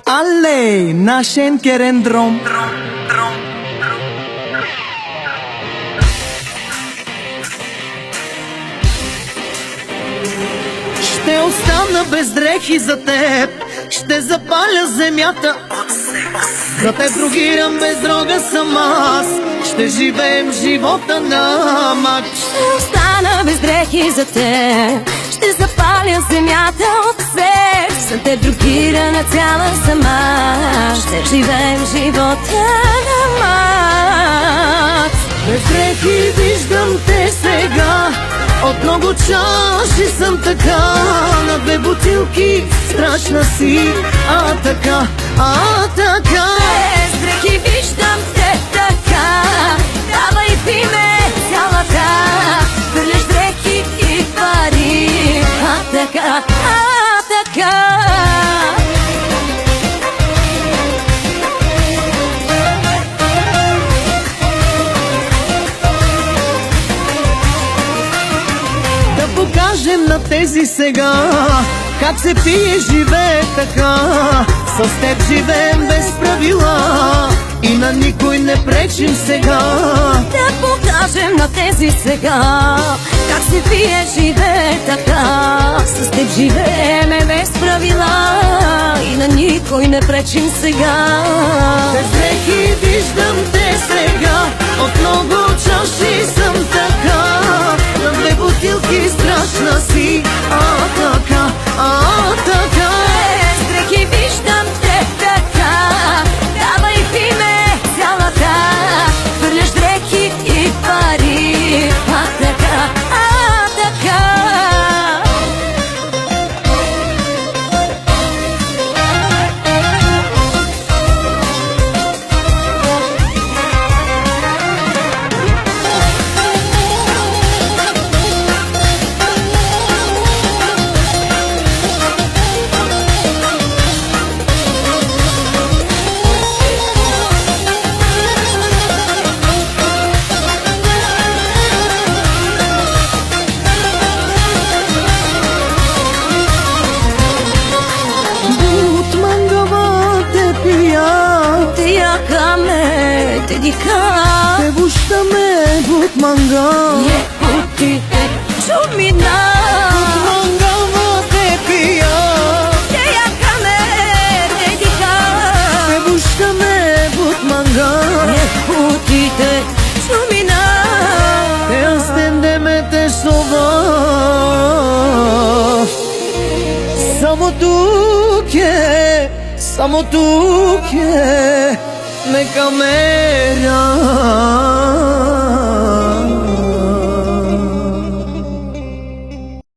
Але нашен керендром ще остана без дрехи за теб, ще запаля земята за теб, другирам без дрога съм аз, ще живеем живота на мак. Ще остана без дрехи за теб, ще запаля земята от всех, за теб другирана цяла сама, ще живеем живота на мак. Без дрехи виждам те сега, от много чаши съм така, на две бутилки страшна си, така. Без дрехи виждам те така, давай пи ме цялата, хвърляш дрехи и пари, така. Покажем на тези сега как се пие, живее така. С теб живеем без правила и на никой не пречим сега. Да покажем на тези сега как се пие, живее така. С теб живееме без правила и на никой не пречим сега. Без дрехи виждам те сега, от много чаши съм така, на две бутилки страшна си, така. Без дрехи виждам те така, давай пи ме цялата, хвърляш дрехи и пари, така. Te gustame but manga, je puti te čumina, but manga va te pija. Te jakame te dika, te gustame but manga, je puti te čumina. Te astendeme te sova, samo tu je neka mera.